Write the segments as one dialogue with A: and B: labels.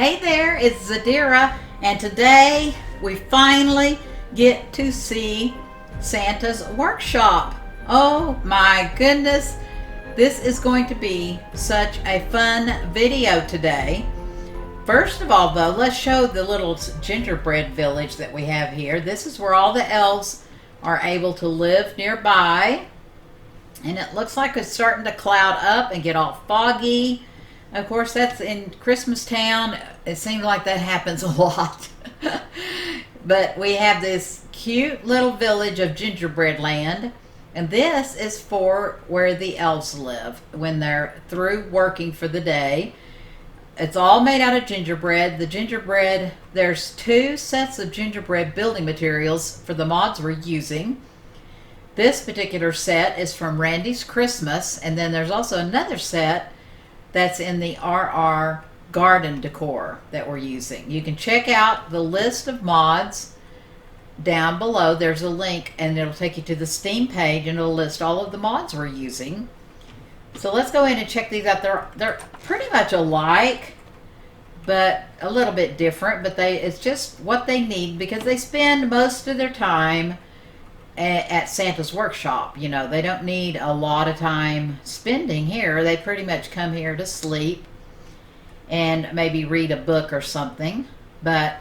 A: Hey there, it's Zadira, and today we finally get to see Santa's workshop. Oh my goodness, this is going to be such a fun video today. First of all though, let's show the little gingerbread village that we have here. This is where all the elves are able to live nearby. And it looks like it's starting to cloud up and get all foggy. Of course, that's in Christmas Town. It seems like that happens a lot. But we have this cute little village of Gingerbread Land. And this is for where the elves live when they're through working for the day. It's all made out of gingerbread. The gingerbread, there's 2 sets of gingerbread building materials for the mods we're using. This particular set is from Randi's Christmas, and then there's also another set that's in the RR garden decor that we're using. You can check out the list of mods down below. There's a link and it'll take you to the Steam page and it'll list all of the mods we're using. So let's go in and check these out. They're pretty much alike, but a little bit different, but it's just what they need because they spend most of their time at Santa's workshop. You know, they don't need a lot of time spending here. They pretty much come here to sleep and maybe read a book or something. But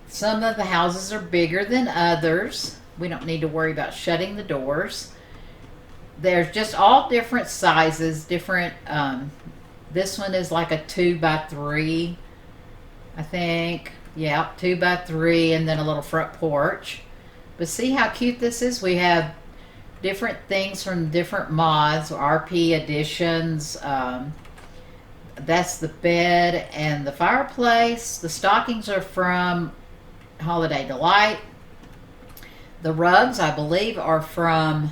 A: some of the houses are bigger than others. We don't need to worry about shutting the doors. There's just all different sizes, different this one is like a 2x3, I think. Yeah, 2x3, and then a little front porch. But see how cute this is? We have different things from different mods, RP additions. That's the bed and the fireplace. The stockings are from Holiday Delight. The rugs, I believe, are from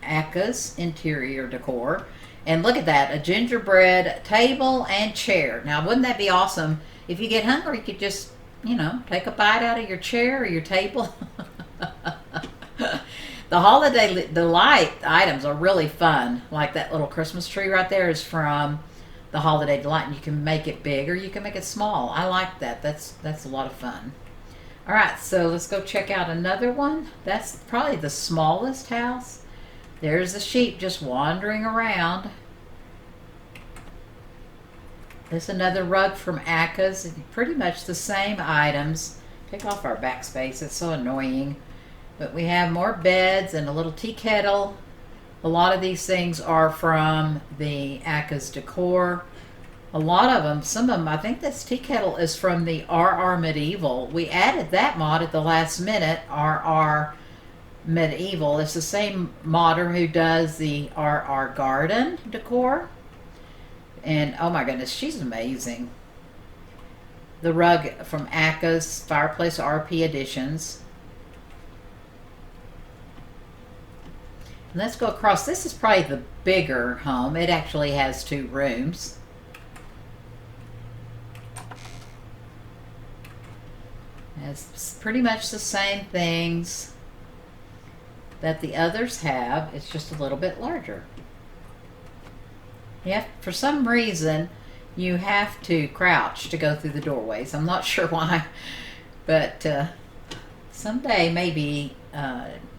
A: Arkea's interior decor. And look at that, a gingerbread table and chair. Now, wouldn't that be awesome? If you get hungry, you could just, you know, take a bite out of your chair or your table. The Holiday Delight items are really fun. Like that little Christmas tree right there is from the Holiday Delight, and you can make it big or you can make it small. I like that. That's a lot of fun. All right, so let's go check out another one. That's probably the smallest house. There's the sheep just wandering around. There's another rug from Arkea's. Pretty much the same items. Take off our backspace. It's so annoying. But we have more beds and a little tea kettle. A lot of these things are from the Arkea's decor. A lot of them, some of them, I think this tea kettle is from the RR Medieval. We added that mod at the last minute, RR Medieval. It's the same modder who does the RR Garden decor. And oh my goodness, she's amazing. The rug from Arkea's Fireplace RP Editions. Let's go across. This is probably the bigger home. It actually has 2 rooms. It's pretty much the same things that the others have. It's just a little bit larger. For some reason, you have to crouch to go through the doorways. I'm not sure why, but someday maybe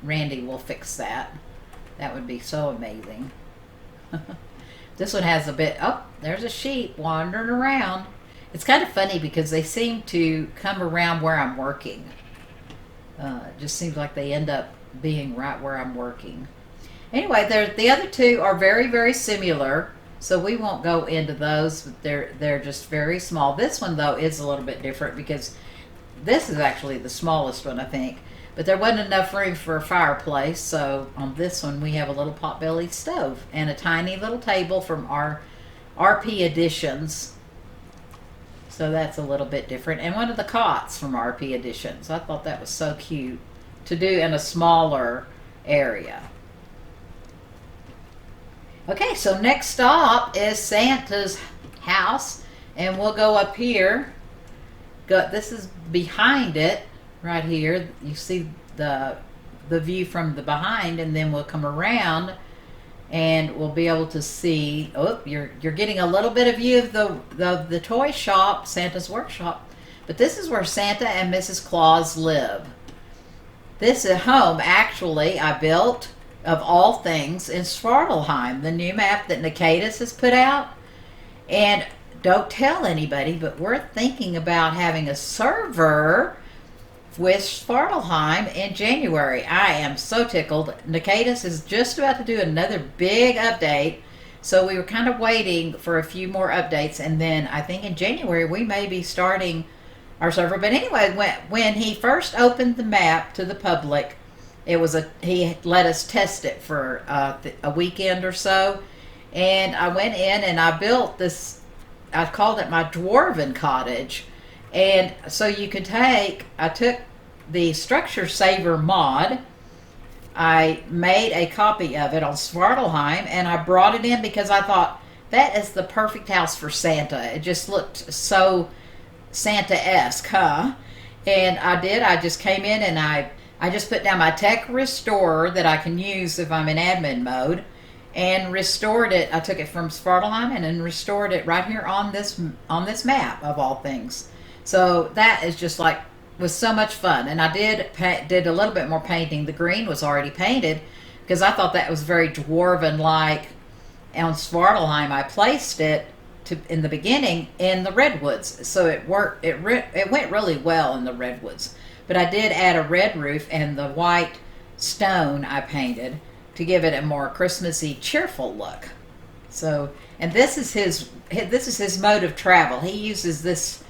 A: Randi will fix that. That would be so amazing. This one has a bit, oh, there's a sheep wandering around. It's kind of funny because they seem to come around where I'm working. It just seems like they end up being right where I'm working. Anyway, the other 2 are very, very similar, so we won't go into those, but they're just very small. This one, though, is a little bit different because this is actually the smallest one, I think. But there wasn't enough room for a fireplace, so on this one we have a little pot-bellied stove and a tiny little table from our RP Editions. So that's a little bit different. And one of the cots from RP Editions. I thought that was so cute to do in a smaller area. Okay, so next stop is Santa's house, and we'll go up here. This is behind it. Right here, you see the view from the behind, and then we'll come around and we'll be able to see. Oh, you're getting a little bit of view of the toy shop, Santa's workshop. But this is where Santa and Mrs. Claus live. This is home, actually, I built, of all things, in Svartalheim, the new map that Nikitas has put out. And don't tell anybody, but we're thinking about having a server with Svartalheim in January. I am so tickled. Nikitas is just about to do another big update, so we were kind of waiting for a few more updates, and then I think in January we may be starting our server. But anyway, when he first opened the map to the public, he let us test it for a weekend or so, and I went in and I built this. I called it my dwarven cottage, and so I took the Structure Saver mod. I made a copy of it on Svartalheim, and I brought it in because I thought that is the perfect house for Santa. It just looked so Santa-esque, huh? And I just came in and I just put down my tech restorer that I can use if I'm in admin mode, and restored it. I took it from Svartalheim and then restored it right here on this map of all things. So that is just was so much fun. And I did a little bit more painting. The green was already painted because I thought that was very dwarven like. On Svartalheim I placed it in the beginning in the redwoods, so it worked. It went really well in the redwoods. But I did add a red roof and the white stone I painted to give it a more Christmassy, cheerful look. So, and this is his mode of travel. He uses this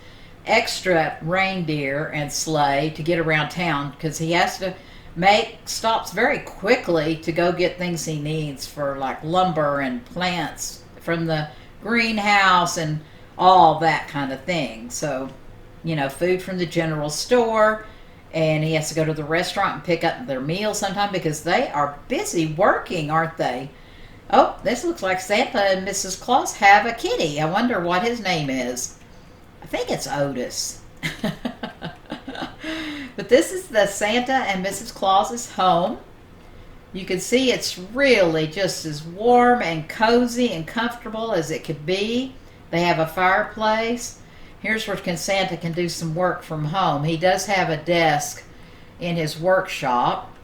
A: extra reindeer and sleigh to get around town because he has to make stops very quickly to go get things he needs for like lumber and plants from the greenhouse and all that kind of thing. So, food from the general store, and he has to go to the restaurant and pick up their meals sometime because they are busy working, aren't they? Oh, this looks like Santa and Mrs. Claus have a kitty. I wonder what his name is. I think it's Otis. But this is the Santa and Mrs. Claus's home. You can see it's really just as warm and cozy and comfortable as it could be. They have a fireplace. Here's where Santa can do some work from home. He does have a desk in his workshop.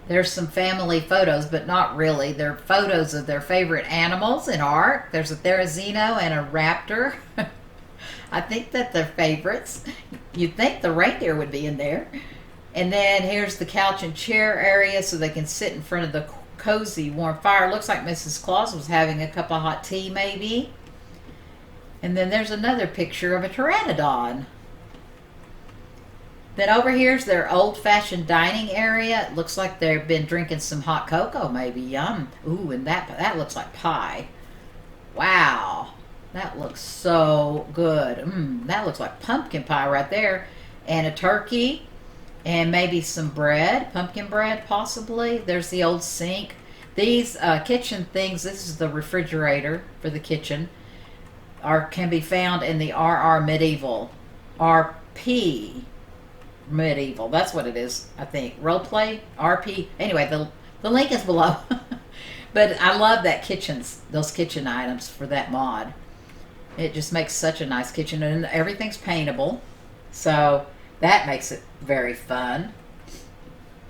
A: There's some family photos, but not really. They're photos of their favorite animals and art. There's a Therizino and a raptor. I think that they're favorites. You'd think the reindeer would be in there. And then here's the couch and chair area so they can sit in front of the cozy warm fire. Looks like Mrs. Claus was having a cup of hot tea maybe. And then there's another picture of a pteranodon. Then over here's their old-fashioned dining area. It looks like they've been drinking some hot cocoa maybe. Yum. Ooh, and that looks like pie. Wow. That looks so good. That looks like pumpkin pie right there. And a turkey. And maybe some bread, pumpkin bread possibly. There's the old sink. These kitchen things, this is the refrigerator for the kitchen, can be found in the RR Medieval. RP Medieval, that's what it is, I think. Roleplay, RP. Anyway, the link is below. But I love those kitchen items for that mod. It just makes such a nice kitchen, and everything's paintable. So that makes it very fun.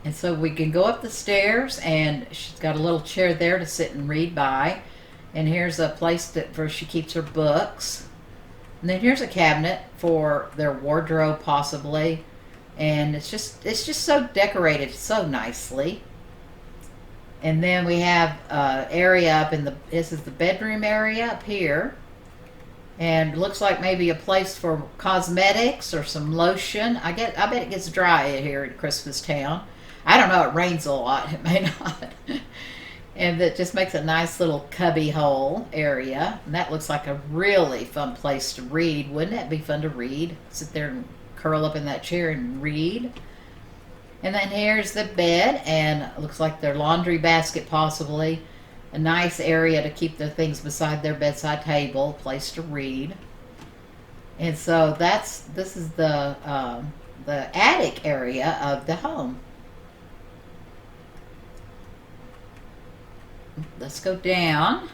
A: And so we can go up the stairs, and she's got a little chair there to sit and read by. And here's a place where she keeps her books. And then here's a cabinet for their wardrobe possibly. And it's just so decorated so nicely. And then we have area up this is the bedroom area up here. And looks like maybe a place for cosmetics or some lotion. I bet it gets dry here at Christmas Town. I don't know, it rains a lot. It may not. And that just makes a nice little cubby hole area. And that looks like a really fun place to read. Wouldn't it be fun to read? Sit there and curl up in that chair and read. And then here's the bed, and it looks like their laundry basket possibly. A nice area to keep the things beside their bedside table, place to read. And so this is the attic area of the home. Let's go down.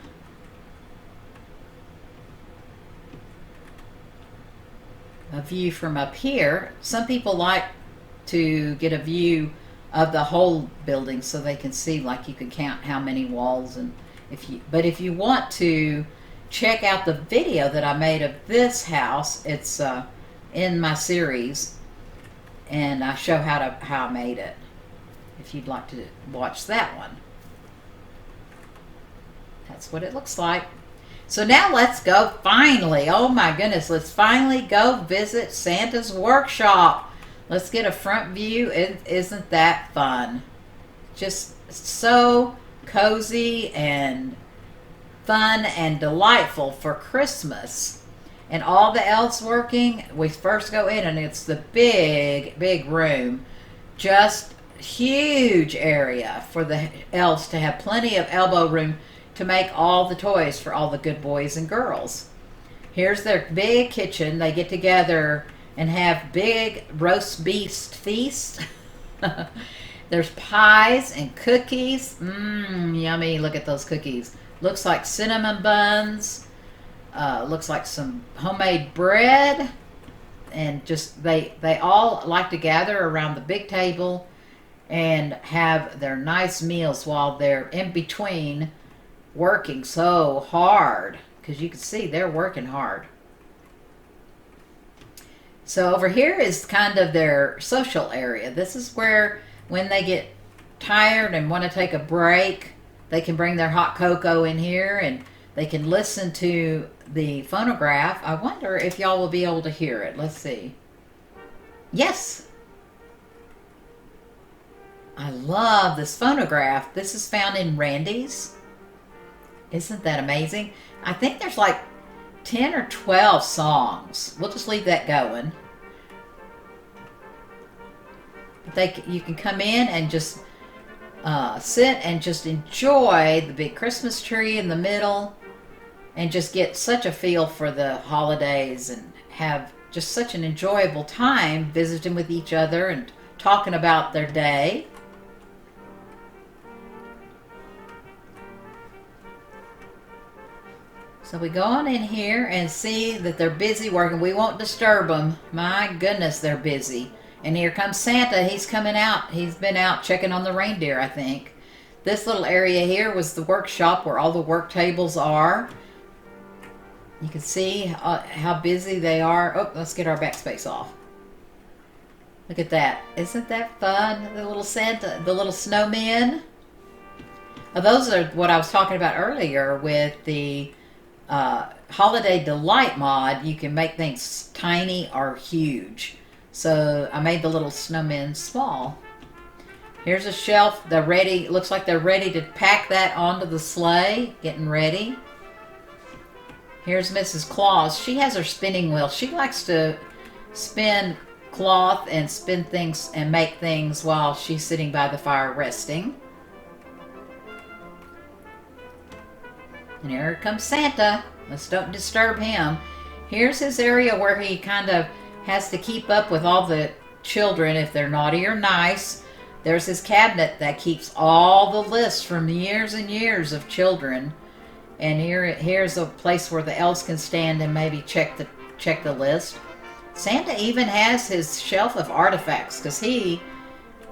A: A view from up here. Some people like to get a view of the whole building so they can see, like you can count how many walls. And if you want to check out the video that I made of this house, it's in my series, and I show how I made it, if you'd like to watch that one. That's what it looks like. So now let's go, finally, oh my goodness, let's finally go visit Santa's workshop. Let's get a front view. Isn't that fun? Just so cozy and fun and delightful for Christmas. And all the elves working. We first go in and it's the big room. Just huge area for the elves to have plenty of elbow room to make all the toys for all the good boys and girls. Here's their big kitchen. They get together and have big roast beef feast. There's pies and cookies. Yummy. Look at those cookies. Looks like cinnamon buns. Looks like some homemade bread. And just they all like to gather around the big table and have their nice meals while they're in between working so hard, because you can see they're working hard. So over here is kind of their social area. This is where when they get tired and want to take a break, they can bring their hot cocoa in here and they can listen to the phonograph. I wonder if y'all will be able to hear it. Let's see. Yes. I love this phonograph. This is found in Randi's. Isn't that amazing? I think there's like 10 or 12 songs. We'll just leave that going. But you can come in and just sit and just enjoy the big Christmas tree in the middle and just get such a feel for the holidays and have just such an enjoyable time visiting with each other and talking about their day. So we go on in here and see that they're busy working. We won't disturb them. My goodness, they're busy. And here comes Santa. He's coming out. He's been out checking on the reindeer, I think. This little area here was the workshop where all the work tables are. You can see how busy they are. Oh, let's get our backspace off. Look at that. Isn't that fun? The little Santa, the little snowmen. Those are what I was talking about earlier with the Holiday Delight mod. You can make things tiny or huge. So I made the little snowmen small. Here's a shelf. They're ready. Looks like they're ready to pack that onto the sleigh. Getting ready. Here's Mrs. Claus. She has her spinning wheel. She likes to spin cloth and spin things and make things while she's sitting by the fire resting. And here comes Santa. Let's don't disturb him. Here's his area where he kind of has to keep up with all the children if they're naughty or nice. There's his cabinet that keeps all the lists from years and years of children. And here's a place where the elves can stand and maybe check the list. Santa even has his shelf of artifacts because he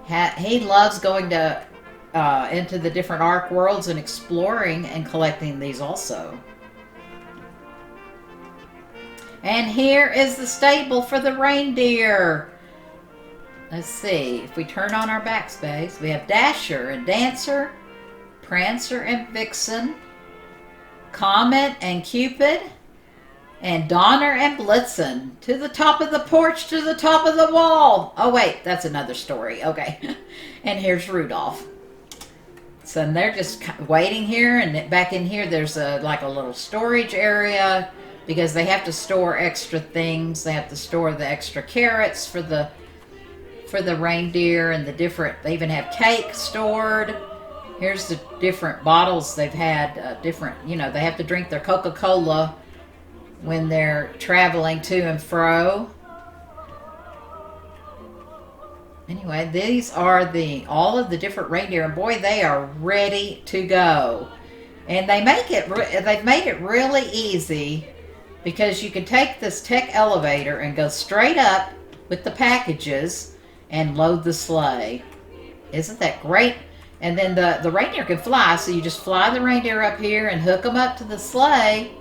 A: loves going to into the different Ark worlds and exploring and collecting these also. And here is the stable for the reindeer. Let's see, if we turn on our backspace, we have Dasher and Dancer, Prancer and Vixen, Comet and Cupid, and Donner and Blitzen. To the top of the porch, to the top of the wall. Oh wait, that's another story. Okay. And here's Rudolph. So they're just waiting here, and back in here there's like a little storage area because they have to store extra things. They have to store the extra carrots for the reindeer and the different. They even have cake stored. Here's the different bottles they've had. Different, they have to drink their Coca-Cola when they're traveling to and fro. Anyway, these are all of the different reindeer, and boy, they are ready to go. And they've made it really easy, because you can take this tech elevator and go straight up with the packages and load the sleigh. Isn't that great? And then the reindeer can fly, so you just fly the reindeer up here and hook them up to the sleigh.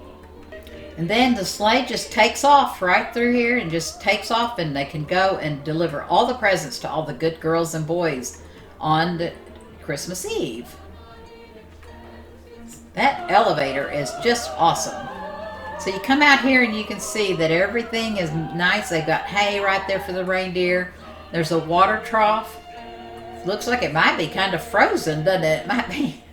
A: And then the sleigh just takes off right through here and just takes off, and they can go and deliver all the presents to all the good girls and boys on Christmas Eve. That elevator is just awesome. So you come out here and you can see that everything is nice. They've got hay right there for the reindeer. There's a water trough. Looks like it might be kind of frozen, doesn't it? It might be.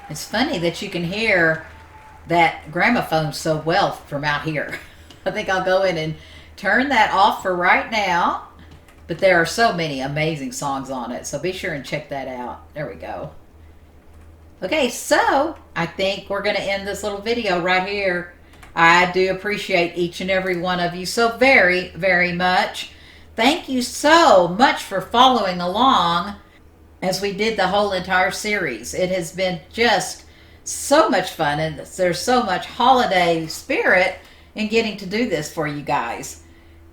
A: It's funny that you can hear that gramophone so well from out here. I think I'll go in and turn that off for right now. But there are so many amazing songs on it, so be sure and check that out. There we go. Okay, so I think we're going to end this little video right here. I do appreciate each and every one of you so very, very much. Thank you so much for following along as we did the whole entire series. It has been just so much fun, and there's so much holiday spirit in getting to do this for you guys.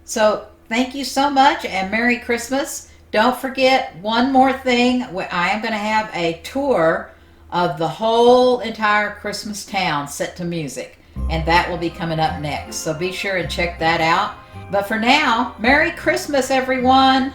A: So thank you so much, and Merry Christmas. Don't forget one more thing. I am going to have a tour of the whole entire Christmas town set to music, and that will be coming up next. So be sure and check that out. But for now, Merry Christmas, everyone.